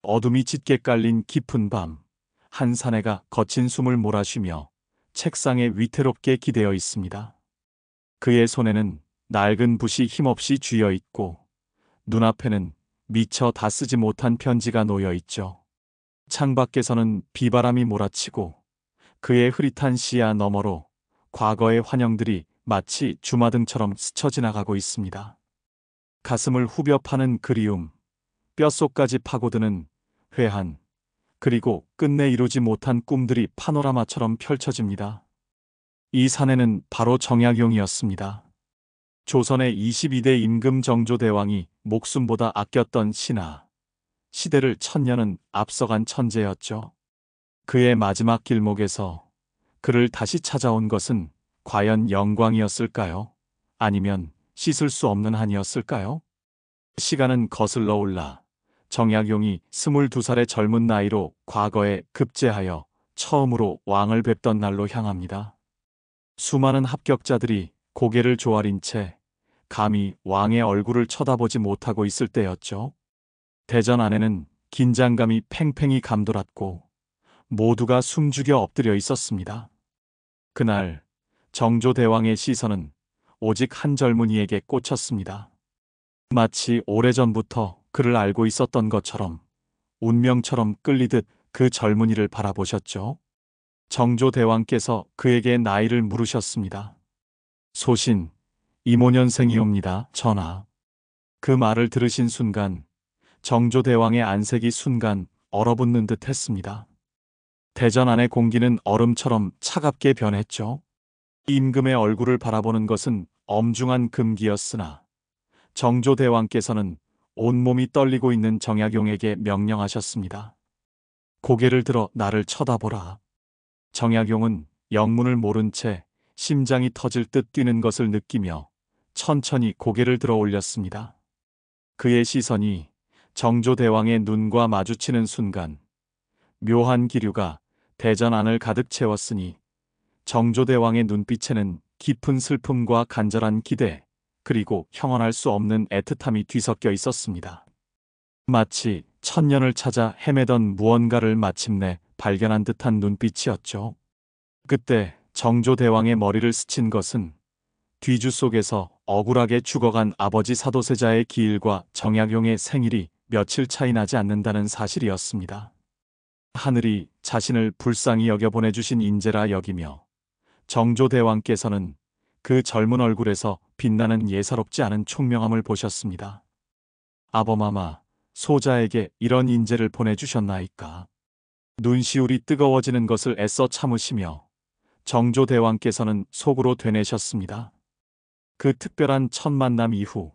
어둠이 짙게 깔린 깊은 밤, 한 사내가 거친 숨을 몰아쉬며 책상에 위태롭게 기대어 있습니다. 그의 손에는 낡은 붓이 힘없이 쥐어 있고 눈앞에는 미처 다 쓰지 못한 편지가 놓여 있죠. 창밖에서는 비바람이 몰아치고 그의 흐릿한 시야 너머로 과거의 환영들이 마치 주마등처럼 스쳐 지나가고 있습니다. 가슴을 후벼 파는 그리움, 뼛속까지 파고드는 회한, 그리고 끝내 이루지 못한 꿈들이 파노라마처럼 펼쳐집니다. 이 사내는 바로 정약용이었습니다. 조선의 22대 임금 정조대왕이 목숨보다 아꼈던 신하, 시대를 천년은 앞서간 천재였죠. 그의 마지막 길목에서 그를 다시 찾아온 것은 과연 영광이었을까요? 아니면 씻을 수 없는 한이었을까요? 시간은 거슬러 올라 정약용이 22살의 젊은 나이로 과거에 급제하여 처음으로 왕을 뵙던 날로 향합니다. 수많은 합격자들이 고개를 조아린 채 감히 왕의 얼굴을 쳐다보지 못하고 있을 때였죠. 대전 안에는 긴장감이 팽팽히 감돌았고 모두가 숨죽여 엎드려 있었습니다. 그날 정조대왕의 시선은 오직 한 젊은이에게 꽂혔습니다. 마치 오래전부터 그를 알고 있었던 것처럼 운명처럼 끌리듯 그 젊은이를 바라보셨죠. 정조대왕께서 그에게 나이를 물으셨습니다. 소신, 이모년생이옵니다, 전하. 그 말을 들으신 순간 정조대왕의 안색이 순간 얼어붙는 듯 했습니다. 대전 안의 공기는 얼음처럼 차갑게 변했죠. 임금의 얼굴을 바라보는 것은 엄중한 금기였으나 정조대왕께서는 온몸이 떨리고 있는 정약용에게 명령하셨습니다. 고개를 들어 나를 쳐다보라. 정약용은 영문을 모른 채 심장이 터질 듯 뛰는 것을 느끼며 천천히 고개를 들어 올렸습니다. 그의 시선이 정조대왕의 눈과 마주치는 순간 묘한 기류가 대전 안을 가득 채웠으니 정조대왕의 눈빛에는 깊은 슬픔과 간절한 기대, 그리고 형언할 수 없는 애틋함이 뒤섞여 있었습니다. 마치 천년을 찾아 헤매던 무언가를 마침내 발견한 듯한 눈빛이었죠. 그때 정조대왕의 머리를 스친 것은 뒤주 속에서 억울하게 죽어간 아버지 사도세자의 기일과 정약용의 생일이 며칠 차이 나지 않는다는 사실이었습니다. 하늘이 자신을 불쌍히 여겨 보내주신 인재라 여기며 정조대왕께서는 그 젊은 얼굴에서 빛나는 예사롭지 않은 총명함을 보셨습니다. 아범아마, 소자에게 이런 인재를 보내주셨나이까. 눈시울이 뜨거워지는 것을 애써 참으시며 정조대왕께서는 속으로 되뇌셨습니다. 그 특별한 첫 만남 이후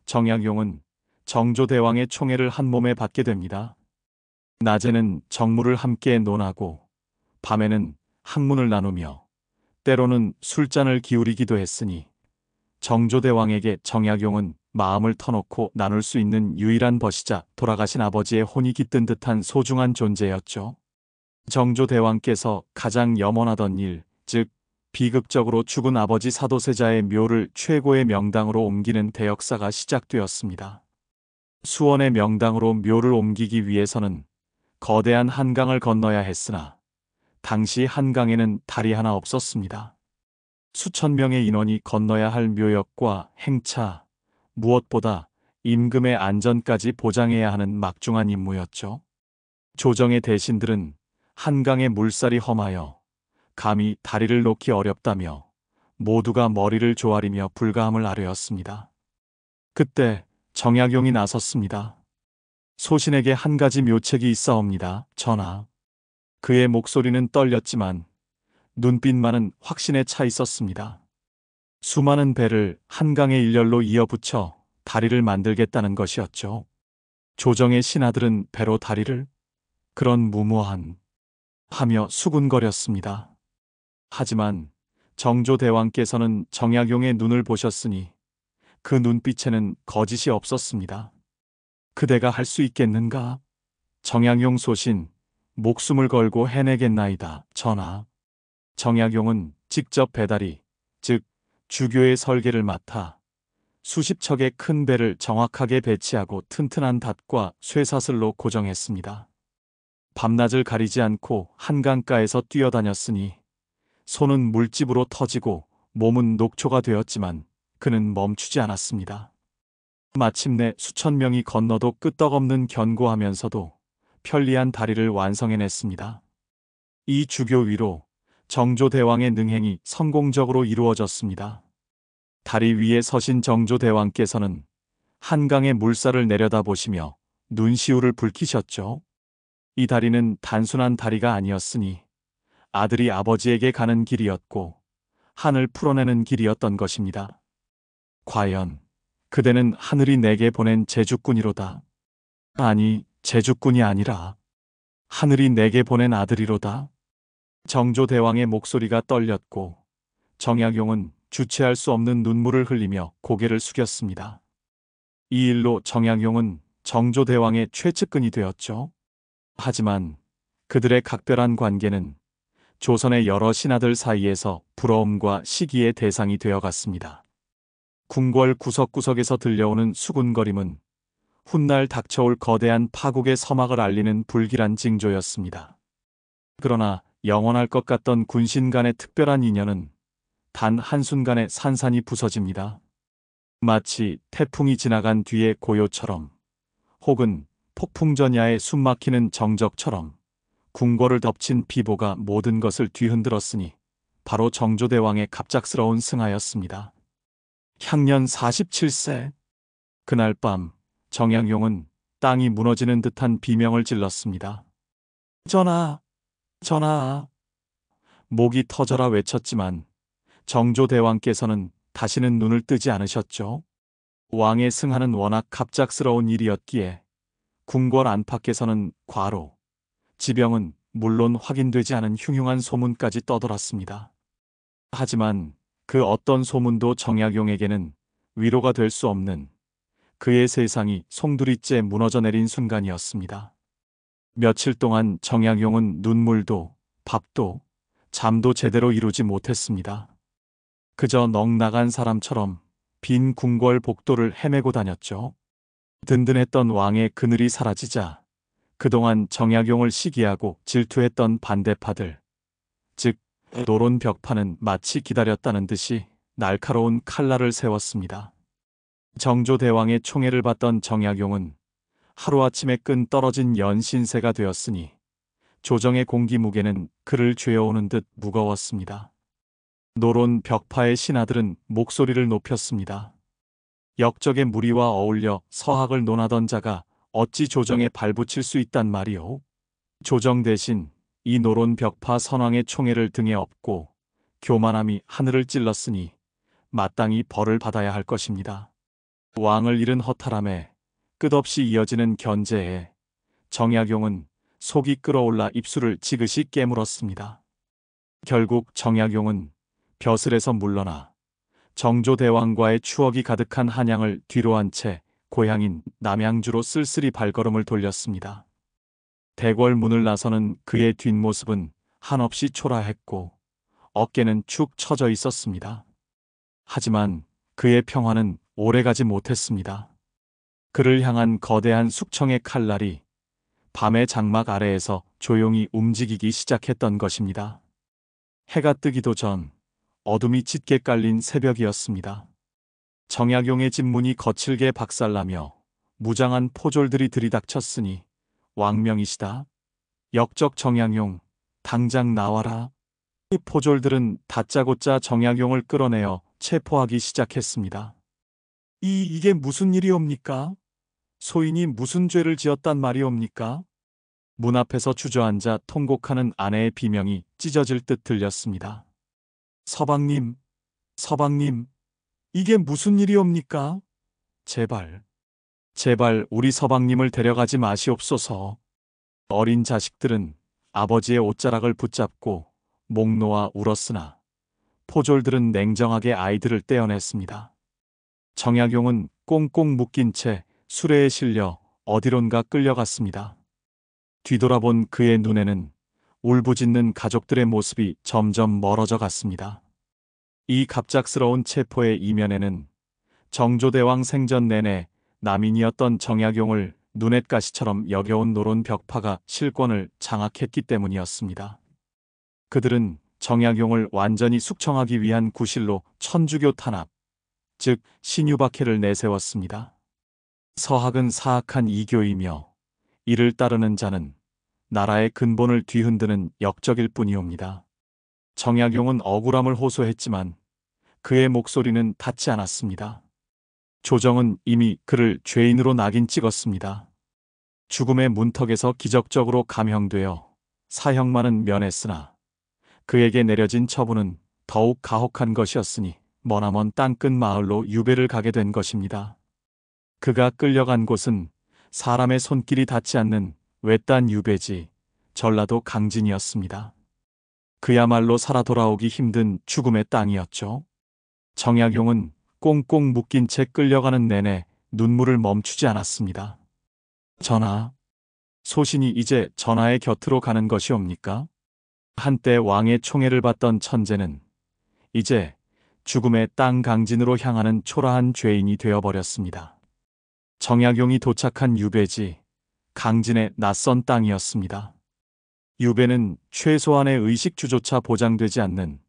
정약용은 정조대왕의 총애를 한 몸에 받게 됩니다. 낮에는 정무를 함께 논하고 밤에는 학문을 나누며 때로는 술잔을 기울이기도 했으니 정조대왕에게 정약용은 마음을 터놓고 나눌 수 있는 유일한 벗이자 돌아가신 아버지의 혼이 깃든 듯한 소중한 존재였죠. 정조대왕께서 가장 염원하던 일, 즉 비극적으로 죽은 아버지 사도세자의 묘를 최고의 명당으로 옮기는 대역사가 시작되었습니다. 수원의 명당으로 묘를 옮기기 위해서는 거대한 한강을 건너야 했으나 당시 한강에는 다리 하나 없었습니다. 수천 명의 인원이 건너야 할 묘역과 행차, 무엇보다 임금의 안전까지 보장해야 하는 막중한 임무였죠. 조정의 대신들은 한강의 물살이 험하여 감히 다리를 놓기 어렵다며 모두가 머리를 조아리며 불가함을 아뢰었습니다. 그때 정약용이 나섰습니다. 소신에게 한 가지 묘책이 있사옵니다, 전하. 그의 목소리는 떨렸지만 눈빛만은 확신에 차 있었습니다. 수많은 배를 한강의 일렬로 이어붙여 다리를 만들겠다는 것이었죠. 조정의 신하들은 배로 다리를? 그런 무모한 하며 수군거렸습니다. 하지만 정조대왕께서는 정약용의 눈을 보셨으니 그 눈빛에는 거짓이 없었습니다. 그대가 할 수 있겠는가? 정약용 소신, 목숨을 걸고 해내겠나이다, 전하. 정약용은 직접 배다리, 즉 주교의 설계를 맡아 수십 척의 큰 배를 정확하게 배치하고 튼튼한 닷과 쇠사슬로 고정했습니다. 밤낮을 가리지 않고 한강가에서 뛰어다녔으니 손은 물집으로 터지고 몸은 녹초가 되었지만 그는 멈추지 않았습니다. 마침내 수천 명이 건너도 끄떡없는 견고하면서도 편리한 다리를 완성해냈습니다. 이 주교 위로 정조대왕의 능행이 성공적으로 이루어졌습니다. 다리 위에 서신 정조대왕께서는 한강의 물살을 내려다보시며 눈시울을 붉히셨죠. 이 다리는 단순한 다리가 아니었으니 아들이 아버지에게 가는 길이었고 한을 풀어내는 길이었던 것입니다. 과연 그대는 하늘이 내게 보낸 제주꾼이로다. 아니, 제주꾼이 아니라 하늘이 내게 보낸 아들이로다. 정조대왕의 목소리가 떨렸고 정약용은 주체할 수 없는 눈물을 흘리며 고개를 숙였습니다. 이 일로 정약용은 정조대왕의 최측근이 되었죠. 하지만 그들의 각별한 관계는 조선의 여러 신하들 사이에서 부러움과 시기의 대상이 되어갔습니다. 궁궐 구석구석에서 들려오는 수군거림은 훗날 닥쳐올 거대한 파국의 서막을 알리는 불길한 징조였습니다. 그러나 영원할 것 같던 군신 간의 특별한 인연은 단 한순간에 산산이 부서집니다. 마치 태풍이 지나간 뒤의 고요처럼 혹은 폭풍전야에 숨막히는 정적처럼 궁궐을 덮친 비보가 모든 것을 뒤흔들었으니 바로 정조대왕의 갑작스러운 승하였습니다. 향년 47세. 그날 밤 정약용은 땅이 무너지는 듯한 비명을 질렀습니다. 전하, 전하. 목이 터져라 외쳤지만 정조대왕께서는 다시는 눈을 뜨지 않으셨죠. 왕의 승하는 워낙 갑작스러운 일이었기에 궁궐 안팎에서는 과로, 지병은 물론 확인되지 않은 흉흉한 소문까지 떠돌았습니다. 하지만 그 어떤 소문도 정약용에게는 위로가 될 수 없는 그의 세상이 송두리째 무너져 내린 순간이었습니다. 며칠 동안 정약용은 눈물도 밥도 잠도 제대로 이루지 못했습니다. 그저 넋나간 사람처럼 빈 궁궐 복도를 헤매고 다녔죠. 든든했던 왕의 그늘이 사라지자 그동안 정약용을 시기하고 질투했던 반대파들, 즉 노론 벽파는 마치 기다렸다는 듯이 날카로운 칼날을 세웠습니다. 정조대왕의 총애를 받던 정약용은 하루아침에 끈 떨어진 연신세가 되었으니 조정의 공기 무게는 그를 죄어오는 듯 무거웠습니다. 노론 벽파의 신하들은 목소리를 높였습니다. 역적의 무리와 어울려 서학을 논하던 자가 어찌 조정에 발붙일 수 있단 말이오. 조정 대신 이 노론 벽파 선왕의 총애를 등에 업고 교만함이 하늘을 찔렀으니 마땅히 벌을 받아야 할 것입니다. 왕을 잃은 허탈함에 끝없이 이어지는 견제에 정약용은 속이 끓어올라 입술을 지그시 깨물었습니다. 결국 정약용은 벼슬에서 물러나 정조대왕과의 추억이 가득한 한양을 뒤로한 채 고향인 남양주로 쓸쓸히 발걸음을 돌렸습니다. 대궐 문을 나서는 그의 뒷모습은 한없이 초라했고 어깨는 축 처져 있었습니다. 하지만 그의 평화는 오래가지 못했습니다. 그를 향한 거대한 숙청의 칼날이 밤의 장막 아래에서 조용히 움직이기 시작했던 것입니다. 해가 뜨기도 전 어둠이 짙게 깔린 새벽이었습니다. 정약용의 집 문이 거칠게 박살나며 무장한 포졸들이 들이닥쳤으니 왕명이시다. 역적 정약용, 당장 나와라. 이 포졸들은 다짜고짜 정약용을 끌어내어 체포하기 시작했습니다. 이게 무슨 일이옵니까? 소인이 무슨 죄를 지었단 말이옵니까? 문 앞에서 주저앉아 통곡하는 아내의 비명이 찢어질 듯 들렸습니다. 서방님, 서방님, 이게 무슨 일이옵니까? 제발, 제발 우리 서방님을 데려가지 마시옵소서. 어린 자식들은 아버지의 옷자락을 붙잡고 목 놓아 울었으나 포졸들은 냉정하게 아이들을 떼어냈습니다. 정약용은 꽁꽁 묶인 채 수레에 실려 어디론가 끌려갔습니다. 뒤돌아본 그의 눈에는 울부짖는 가족들의 모습이 점점 멀어져 갔습니다. 이 갑작스러운 체포의 이면에는 정조대왕 생전 내내 남인이었던 정약용을 눈엣가시처럼 여겨온 노론 벽파가 실권을 장악했기 때문이었습니다. 그들은 정약용을 완전히 숙청하기 위한 구실로 천주교 탄압, 즉 신유박해를 내세웠습니다. 서학은 사악한 이교이며 이를 따르는 자는 나라의 근본을 뒤흔드는 역적일 뿐이옵니다. 정약용은 억울함을 호소했지만 그의 목소리는 닿지 않았습니다. 조정은 이미 그를 죄인으로 낙인 찍었습니다. 죽음의 문턱에서 기적적으로 감형되어 사형만은 면했으나 그에게 내려진 처분은 더욱 가혹한 것이었으니 머나먼 땅끝 마을로 유배를 가게 된 것입니다. 그가 끌려간 곳은 사람의 손길이 닿지 않는 외딴 유배지 전라도 강진이었습니다. 그야말로 살아 돌아오기 힘든 죽음의 땅이었죠. 정약용은 꽁꽁 묶인 채 끌려가는 내내 눈물을 멈추지 않았습니다. 전하, 소신이 이제 전하의 곁으로 가는 것이옵니까? 한때 왕의 총애를 받던 천재는 이제 죽음의 땅 강진으로 향하는 초라한 죄인이 되어버렸습니다. 정약용이 도착한 유배지, 강진의 낯선 땅이었습니다. 유배는 최소한의 의식주조차 보장되지 않는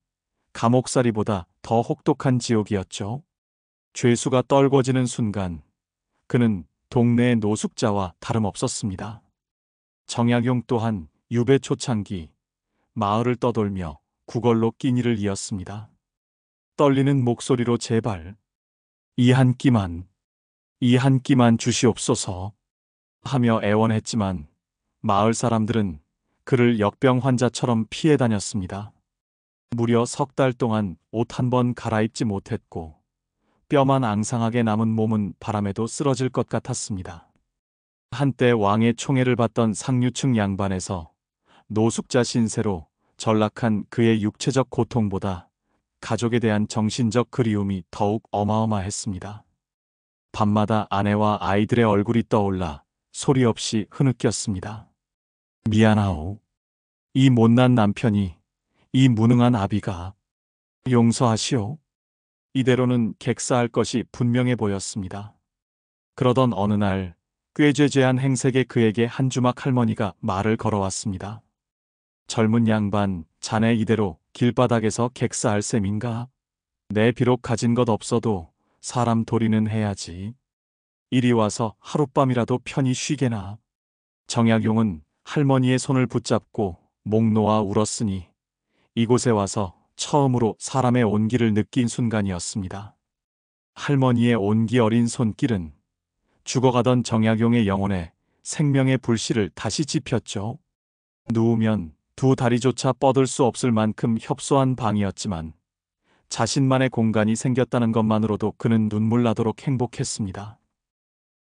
감옥살이보다 더 혹독한 지옥이었죠. 죄수가 떨궈지는 순간 그는 동네의 노숙자와 다름없었습니다. 정약용 또한 유배 초창기 마을을 떠돌며 구걸로 끼니를 이었습니다. 떨리는 목소리로 제발 이 한 끼만 주시옵소서 하며 애원했지만 마을 사람들은 그를 역병 환자처럼 피해 다녔습니다. 무려 석 달 동안 옷 한 번 갈아입지 못했고 뼈만 앙상하게 남은 몸은 바람에도 쓰러질 것 같았습니다. 한때 왕의 총애를 받던 상류층 양반에서 노숙자 신세로 전락한 그의 육체적 고통보다 가족에 대한 정신적 그리움이 더욱 어마어마했습니다. 밤마다 아내와 아이들의 얼굴이 떠올라 소리 없이 흐느꼈습니다. 미안하오. 이 못난 남편이, 이 무능한 아비가. 용서하시오. 이대로는 객사할 것이 분명해 보였습니다. 그러던 어느 날 꾀죄죄한 행색의 그에게 한 주막 할머니가 말을 걸어왔습니다. 젊은 양반, 자네 이대로 길바닥에서 객사할 셈인가? 내 비록 가진 것 없어도 사람 도리는 해야지. 이리 와서 하룻밤이라도 편히 쉬게나. 정약용은 할머니의 손을 붙잡고 목 놓아 울었으니 이곳에 와서 처음으로 사람의 온기를 느낀 순간이었습니다. 할머니의 온기 어린 손길은 죽어가던 정약용의 영혼에 생명의 불씨를 다시 지폈죠. 누우면 두 다리조차 뻗을 수 없을 만큼 협소한 방이었지만 자신만의 공간이 생겼다는 것만으로도 그는 눈물 나도록 행복했습니다.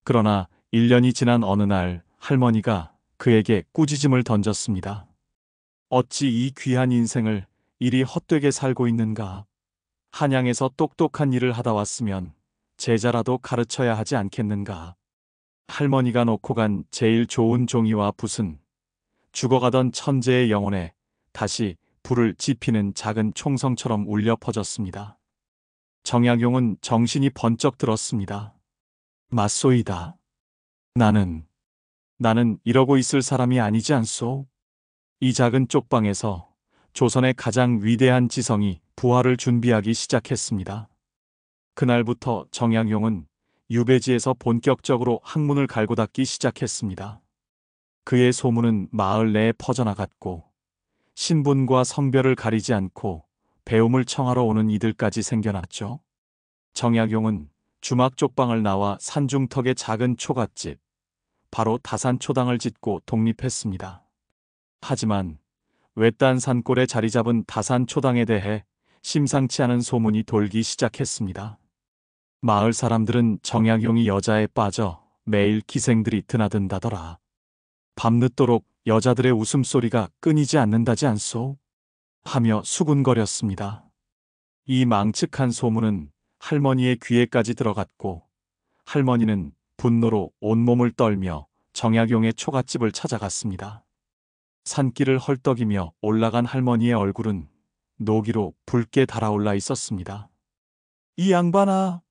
그러나 1년이 지난 어느 날 할머니가 그에게 꾸짖음을 던졌습니다. 어찌 이 귀한 인생을 이리 헛되게 살고 있는가? 한양에서 똑똑한 일을 하다 왔으면 제자라도 가르쳐야 하지 않겠는가? 할머니가 놓고 간 제일 좋은 종이와 붓은 죽어가던 천재의 영혼에 다시 불을 지피는 작은 총성처럼 울려 퍼졌습니다. 정약용은 정신이 번쩍 들었습니다. 맞소이다. 나는 이러고 있을 사람이 아니지 않소? 이 작은 쪽방에서 조선의 가장 위대한 지성이 부활을 준비하기 시작했습니다. 그날부터 정약용은 유배지에서 본격적으로 학문을 갈고 닦기 시작했습니다. 그의 소문은 마을 내에 퍼져나갔고 신분과 성별을 가리지 않고 배움을 청하러 오는 이들까지 생겨났죠. 정약용은 주막 쪽방을 나와 산중턱의 작은 초갓집, 바로 다산초당을 짓고 독립했습니다. 하지만 외딴 산골에 자리 잡은 다산초당에 대해 심상치 않은 소문이 돌기 시작했습니다. 마을 사람들은 정약용이 여자에 빠져 매일 기생들이 드나든다더라. 밤늦도록 여자들의 웃음소리가 끊이지 않는다지 않소? 하며 수군거렸습니다. 이 망측한 소문은 할머니의 귀에까지 들어갔고 할머니는 분노로 온몸을 떨며 정약용의 초갓집을 찾아갔습니다. 산길을 헐떡이며 올라간 할머니의 얼굴은 노기로 붉게 달아올라 있었습니다. 이 양반아,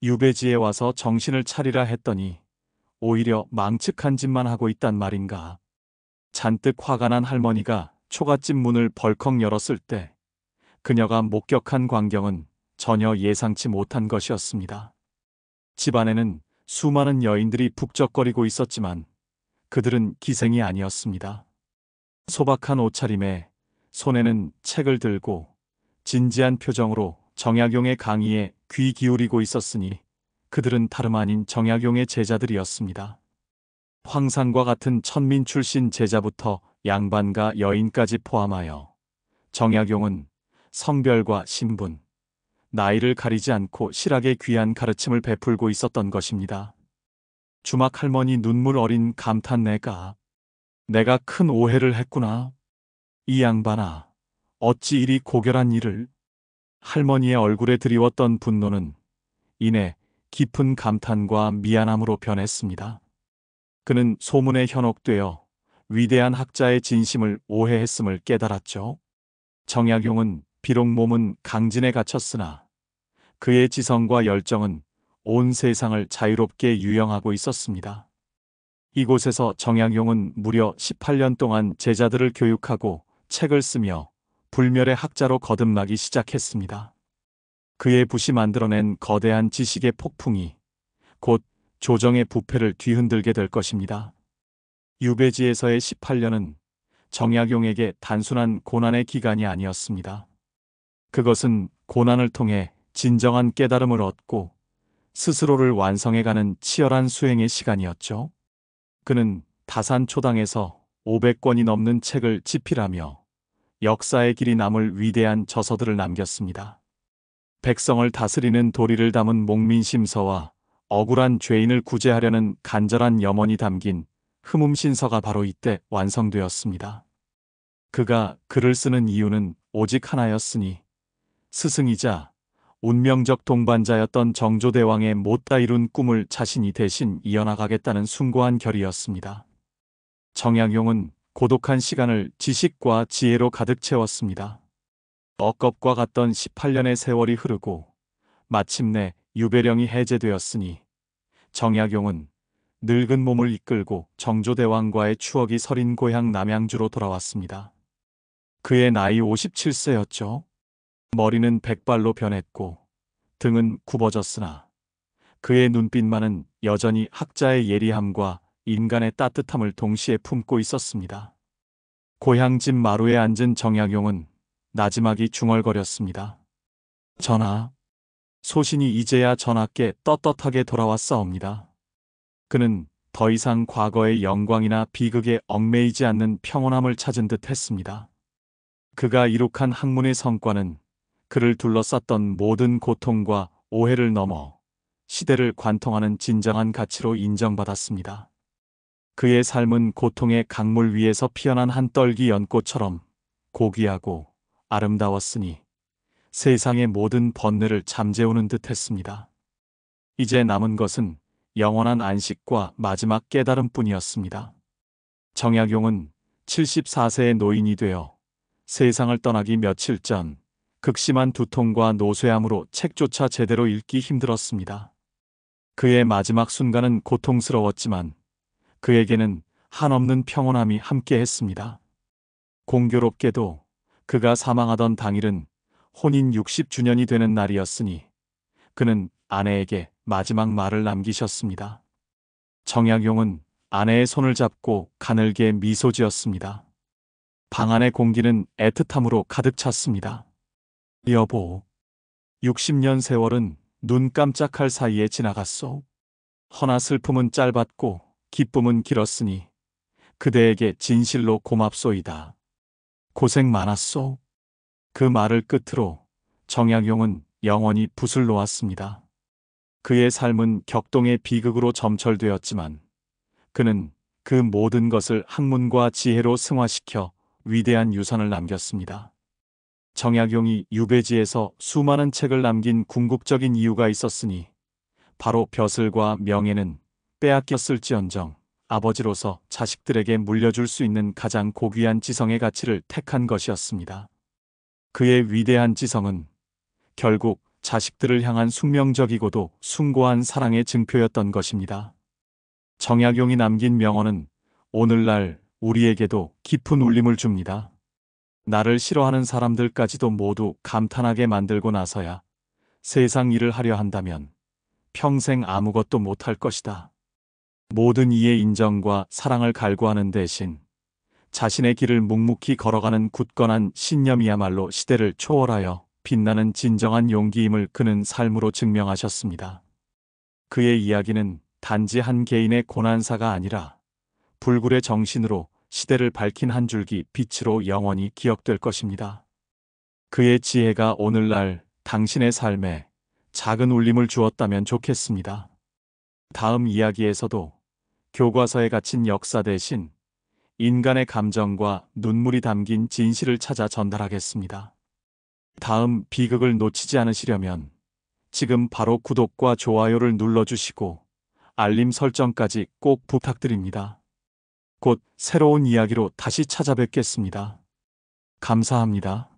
유배지에 와서 정신을 차리라 했더니 오히려 망측한 짓만 하고 있단 말인가. 잔뜩 화가 난 할머니가 초가집 문을 벌컥 열었을 때 그녀가 목격한 광경은 전혀 예상치 못한 것이었습니다. 집안에는 수많은 여인들이 북적거리고 있었지만 그들은 기생이 아니었습니다. 소박한 옷차림에 손에는 책을 들고 진지한 표정으로 정약용의 강의에 귀 기울이고 있었으니 그들은 다름 아닌 정약용의 제자들이었습니다. 황상과 같은 천민 출신 제자부터 양반과 여인까지 포함하여 정약용은 성별과 신분, 나이를 가리지 않고 실하게 귀한 가르침을 베풀고 있었던 것입니다. 주막 할머니 눈물 어린 감탄내가 내가 큰 오해를 했구나. 이 양반아, 어찌 이리 고결한 일을. 할머니의 얼굴에 드리웠던 분노는 이내 깊은 감탄과 미안함으로 변했습니다. 그는 소문에 현혹되어 위대한 학자의 진심을 오해했음을 깨달았죠. 정약용은 비록 몸은 강진에 갇혔으나 그의 지성과 열정은 온 세상을 자유롭게 유영하고 있었습니다. 이곳에서 정약용은 무려 18년 동안 제자들을 교육하고 책을 쓰며 불멸의 학자로 거듭나기 시작했습니다. 그의 붓이 만들어낸 거대한 지식의 폭풍이 곧 조정의 부패를 뒤흔들게 될 것입니다. 유배지에서의 18년은 정약용에게 단순한 고난의 기간이 아니었습니다. 그것은 고난을 통해 진정한 깨달음을 얻고 스스로를 완성해가는 치열한 수행의 시간이었죠. 그는 다산초당에서 500권이 넘는 책을 집필하며 역사의 길이 남을 위대한 저서들을 남겼습니다. 백성을 다스리는 도리를 담은 목민심서와 억울한 죄인을 구제하려는 간절한 염원이 담긴 흠음신서가 바로 이때 완성되었습니다. 그가 글을 쓰는 이유는 오직 하나였으니 스승이자 운명적 동반자였던 정조대왕의 못다 이룬 꿈을 자신이 대신 이어나가겠다는 숭고한 결의였습니다. 정약용은 고독한 시간을 지식과 지혜로 가득 채웠습니다. 억겁과 같던 18년의 세월이 흐르고 마침내 유배령이 해제되었으니 정약용은 늙은 몸을 이끌고 정조대왕과의 추억이 서린 고향 남양주로 돌아왔습니다. 그의 나이 57세였죠. 머리는 백발로 변했고 등은 굽어졌으나 그의 눈빛만은 여전히 학자의 예리함과 인간의 따뜻함을 동시에 품고 있었습니다. 고향집 마루에 앉은 정약용은 나지막이 중얼거렸습니다. 전하, 소신이 이제야 전하께 떳떳하게 돌아왔사옵니다. 그는 더 이상 과거의 영광이나 비극에 얽매이지 않는 평온함을 찾은 듯 했습니다. 그가 이룩한 학문의 성과는 그를 둘러쌌던 모든 고통과 오해를 넘어 시대를 관통하는 진정한 가치로 인정받았습니다. 그의 삶은 고통의 강물 위에서 피어난 한 떨기 연꽃처럼 고귀하고 아름다웠으니 세상의 모든 번뇌를 잠재우는 듯 했습니다. 이제 남은 것은 영원한 안식과 마지막 깨달음뿐이었습니다. 정약용은 74세의 노인이 되어 세상을 떠나기 며칠 전 극심한 두통과 노쇠함으로 책조차 제대로 읽기 힘들었습니다. 그의 마지막 순간은 고통스러웠지만 그에게는 한없는 평온함이 함께했습니다. 공교롭게도 그가 사망하던 당일은 혼인 60주년이 되는 날이었으니 그는 아내에게 마지막 말을 남기셨습니다. 정약용은 아내의 손을 잡고 가늘게 미소 지었습니다. 방 안의 공기는 애틋함으로 가득 찼습니다. 여보, 60년 세월은 눈 깜짝할 사이에 지나갔소. 허나 슬픔은 짧았고 기쁨은 길었으니 그대에게 진실로 고맙소이다. 고생 많았소. 그 말을 끝으로 정약용은 영원히 붓을 놓았습니다. 그의 삶은 격동의 비극으로 점철되었지만 그는 그 모든 것을 학문과 지혜로 승화시켜 위대한 유산을 남겼습니다. 정약용이 유배지에서 수많은 책을 남긴 궁극적인 이유가 있었으니 바로 벼슬과 명예는 빼앗겼을지언정 아버지로서 자식들에게 물려줄 수 있는 가장 고귀한 지성의 가치를 택한 것이었습니다. 그의 위대한 지성은 결국 자식들을 향한 숙명적이고도 숭고한 사랑의 증표였던 것입니다. 정약용이 남긴 명언은 오늘날 우리에게도 깊은 울림을 줍니다. 나를 싫어하는 사람들까지도 모두 감탄하게 만들고 나서야 세상 일을 하려 한다면 평생 아무것도 못할 것이다. 모든 이의 인정과 사랑을 갈구하는 대신 자신의 길을 묵묵히 걸어가는 굳건한 신념이야말로 시대를 초월하여 빛나는 진정한 용기임을 그는 삶으로 증명하셨습니다. 그의 이야기는 단지 한 개인의 고난사가 아니라 불굴의 정신으로 시대를 밝힌 한 줄기 빛으로 영원히 기억될 것입니다. 그의 지혜가 오늘날 당신의 삶에 작은 울림을 주었다면 좋겠습니다. 다음 이야기에서도 교과서에 갇힌 역사 대신 인간의 감정과 눈물이 담긴 진실을 찾아 전달하겠습니다. 다음 비극을 놓치지 않으시려면 지금 바로 구독과 좋아요를 눌러주시고 알림 설정까지 꼭 부탁드립니다. 곧 새로운 이야기로 다시 찾아뵙겠습니다. 감사합니다.